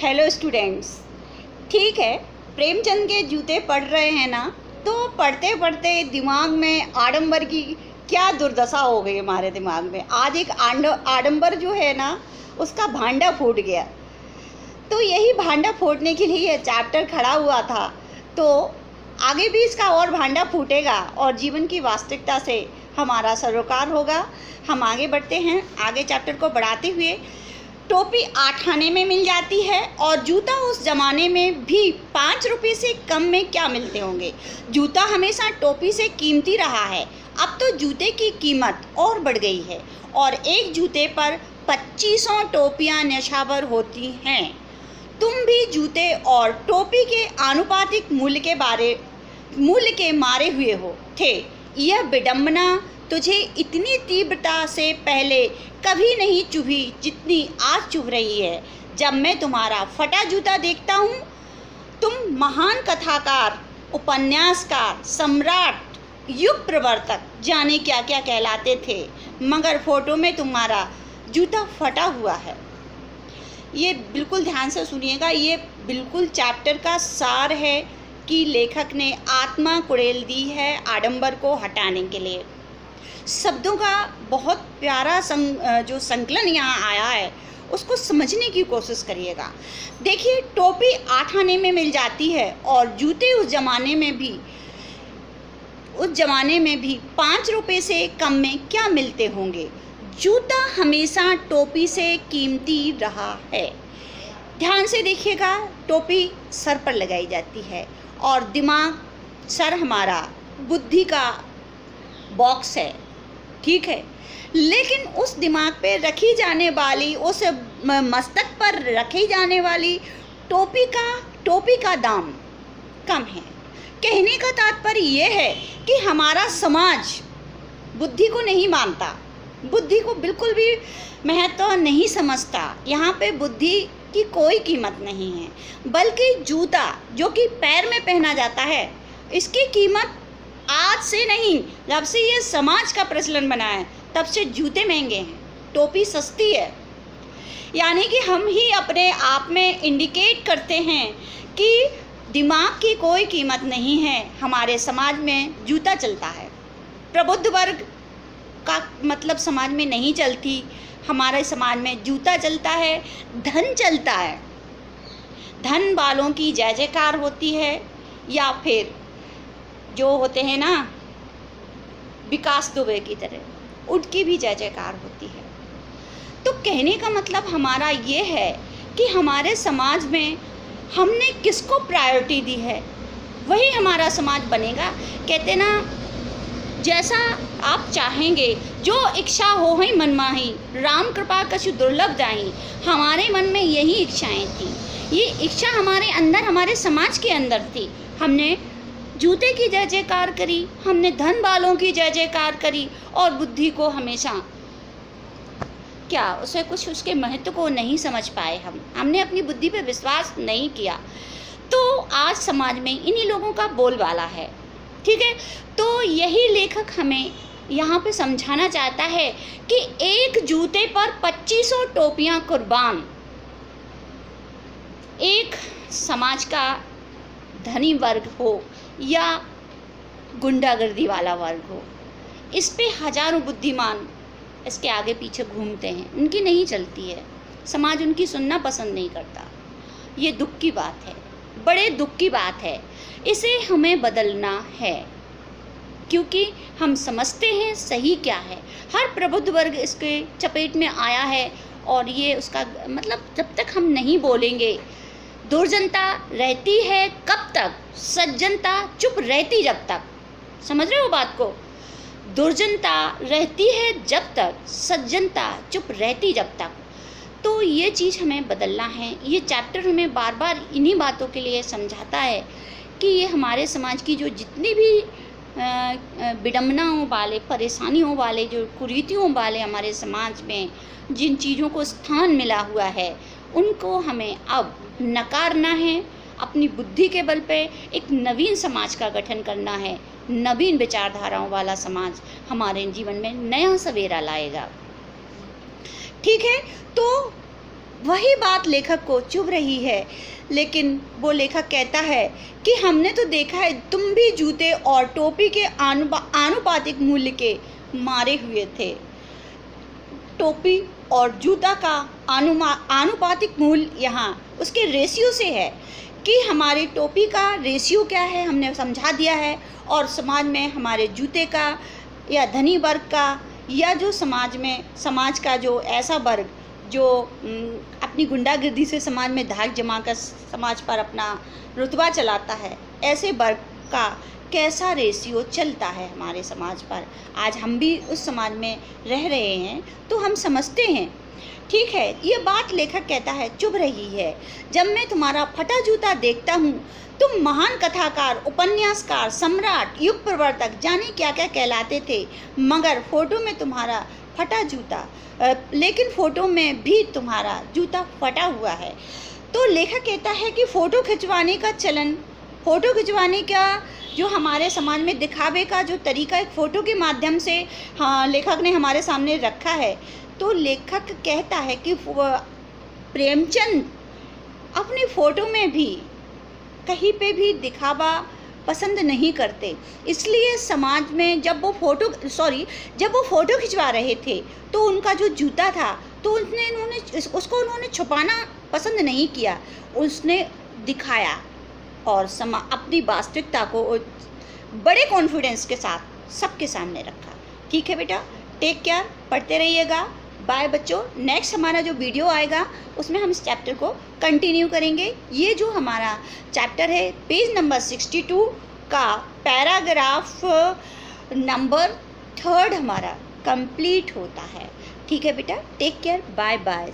Hello students. ठीक है, प्रेमचंद के जूते पढ़ रहे हैं ना, तो पढ़ते पढ़ते दिमाग में आडंबर की क्या दुर्दशा हो गई हमारे दिमाग में। आज एक आडंबर जो है ना, उसका भांडा फूट गया। तो यही भांडा फोड़ने के लिए ये चैप्टर खड़ा हुआ था। तो आगे भी इसका और भांडा फूटेगा और जीवन की वास्तविकता से हमारा सरोकार होगा। हम आगे बढ़ते हैं। आगे चैप्टर को बढ़ाते हुए, टोपी 8 आने में मिल जाती है और जूता उस ज़माने में भी 5 रुपये से कम में क्या मिलते होंगे। जूता हमेशा टोपी से कीमती रहा है। अब तो जूते की कीमत और बढ़ गई है और एक जूते पर 2500 टोपियाँ न्यौछावर होती हैं। तुम भी जूते और टोपी के आनुपातिक मूल्य के मारे हुए थे। यह विडंबना तुझे इतनी तीव्रता से पहले कभी नहीं चुभी जितनी आज चुभ रही है जब मैं तुम्हारा फटा जूता देखता हूँ। तुम महान कथाकार, उपन्यासकार, सम्राट, युग प्रवर्तक, जाने क्या क्या कहलाते थे, मगर फोटो में तुम्हारा जूता फटा हुआ है। ये बिल्कुल ध्यान से सुनिएगा। ये बिल्कुल चैप्टर का सार है कि लेखक ने आत्मा कुड़ेल दी है आडंबर को हटाने के लिए। शब्दों का बहुत प्यारा जो संकलन यहाँ आया है, उसको समझने की कोशिश करिएगा। देखिए, टोपी 8 आने में मिल जाती है और जूते उस ज़माने में भी 5 रुपये से कम में क्या मिलते होंगे। जूता हमेशा टोपी से कीमती रहा है। ध्यान से देखिएगा, टोपी सर पर लगाई जाती है और दिमाग, सर हमारा बुद्धि का बॉक्स है, ठीक है। लेकिन उस दिमाग पे रखी जाने वाली, उस मस्तक पर रखी जाने वाली टोपी का दाम कम है। कहने का तात्पर्य ये है कि हमारा समाज बुद्धि को नहीं मानता, बुद्धि को बिल्कुल भी महत्व नहीं समझता। यहाँ पे बुद्धि की कोई कीमत नहीं है, बल्कि जूता जो कि पैर में पहना जाता है, इसकी कीमत आज से नहीं, जब से ये समाज का प्रचलन बना है तब से जूते महंगे हैं, टोपी सस्ती है। यानी कि हम ही अपने आप में इंडिकेट करते हैं कि दिमाग की कोई कीमत नहीं है। हमारे समाज में जूता चलता है। प्रबुद्ध वर्ग का मतलब समाज में नहीं चलती, हमारे समाज में जूता चलता है, धन चलता है। धन वालों की जय जयकार होती है, या फिर जो होते हैं ना विकास दुबे की तरह, उनकी भी जय जयकार होती है। तो कहने का मतलब हमारा ये है कि हमारे समाज में हमने किसको प्रायोरिटी दी है, वही हमारा समाज बनेगा। कहते ना, जैसा आप चाहेंगे, जो इच्छा हो ही मन माही, राम कृपा कछु दुर्लभ दाही। हमारे मन में यही इच्छाएं थी, ये इच्छा हमारे अंदर, हमारे समाज के अंदर थी। हमने जूते की जय जयकार करी, हमने धन वालों की जय जयकार करी और बुद्धि को हमेशा क्या उसे कुछ उसके महत्व को नहीं समझ पाए। हमने अपनी बुद्धि पे विश्वास नहीं किया। तो आज समाज में इन्हीं लोगों का बोलबाला है, ठीक है। तो यही लेखक हमें यहाँ पे समझाना चाहता है कि एक जूते पर 2500 टोपियाँ कुर्बान। एक समाज का धनी वर्ग हो या गुंडागर्दी वाला वर्ग हो, इस पे हजारों बुद्धिमान इसके आगे पीछे घूमते हैं, उनकी नहीं चलती है। समाज उनकी सुनना पसंद नहीं करता। ये दुख की बात है, बड़े दुख की बात है। इसे हमें बदलना है, क्योंकि हम समझते हैं सही क्या है। हर प्रबुद्ध वर्ग इसके चपेट में आया है और ये उसका मतलब, जब तक हम नहीं बोलेंगे, दुर्जनता रहती है कब तक, सज्जनता चुप रहती जब तक। समझ रहे हो बात को? दुर्जनता रहती है जब तक, सज्जनता चुप रहती जब तक। तो ये चीज़ हमें बदलना है। ये चैप्टर हमें बार बार इन्हीं बातों के लिए समझाता है कि ये हमारे समाज की जो जितनी भी विडंबनाओं वाले, परेशानियों वाले, जो कुरीतियों वाले हमारे समाज में जिन चीज़ों को स्थान मिला हुआ है, उनको हमें अब नकारना है। अपनी बुद्धि के बल पे एक नवीन समाज का गठन करना है। नवीन विचारधाराओं वाला समाज हमारे जीवन में नया सवेरा लाएगा, ठीक है। तो वही बात लेखक को चुभ रही है, लेकिन वो लेखक कहता है कि हमने तो देखा है तुम भी जूते और टोपी के आनुपातिक मूल्य के मारे हुए थे। टोपी और जूता का आनुपातिक मूल्य यहाँ उसके रेशियो से है कि हमारी टोपी का रेशियो क्या है, हमने समझा दिया है। और समाज में हमारे जूते का या धनी वर्ग का या जो समाज का जो ऐसा वर्ग जो अपनी गुंडागर्दी से समाज में धाक जमा कर समाज पर अपना रुतबा चलाता है, ऐसे वर्ग का कैसा रेशियो चलता है हमारे समाज पर। आज हम भी उस समाज में रह रहे हैं तो हम समझते हैं। ठीक है, ये बात लेखक कहता है चुभ रही है। जब मैं तुम्हारा फटा जूता देखता हूँ, तुम महान कथाकार, उपन्यासकार, सम्राट, युग प्रवर्तक, जाने क्या क्या कहलाते थे, मगर फोटो में तुम्हारा फटा जूता, लेकिन फ़ोटो में भी तुम्हारा जूता फटा हुआ है। तो लेखक कहता है कि फ़ोटो खिंचवाने का चलन, फ़ोटो खिंचवाने का जो हमारे समाज में दिखावे का जो तरीका एक फ़ोटो के माध्यम से लेखक ने हमारे सामने रखा है। तो लेखक कहता है कि प्रेमचंद अपनी फ़ोटो में भी कहीं पे भी दिखावा पसंद नहीं करते। इसलिए समाज में जब वो फ़ोटो खिंचवा रहे थे तो उनका जो जूता था तो उसको उन्होंने छुपाना पसंद नहीं किया, उसने दिखाया और अपनी वास्तविकता को बड़े कॉन्फिडेंस के साथ सबके सामने रखा। ठीक है बेटा, टेक केयर, पढ़ते रहिएगा। बाय बच्चों, नेक्स्ट हमारा जो वीडियो आएगा उसमें हम इस चैप्टर को कंटिन्यू करेंगे। ये जो हमारा चैप्टर है पेज नंबर 62 का पैराग्राफ नंबर 3 हमारा कंप्लीट होता है। ठीक है बेटा, टेक केयर, बाय बाय।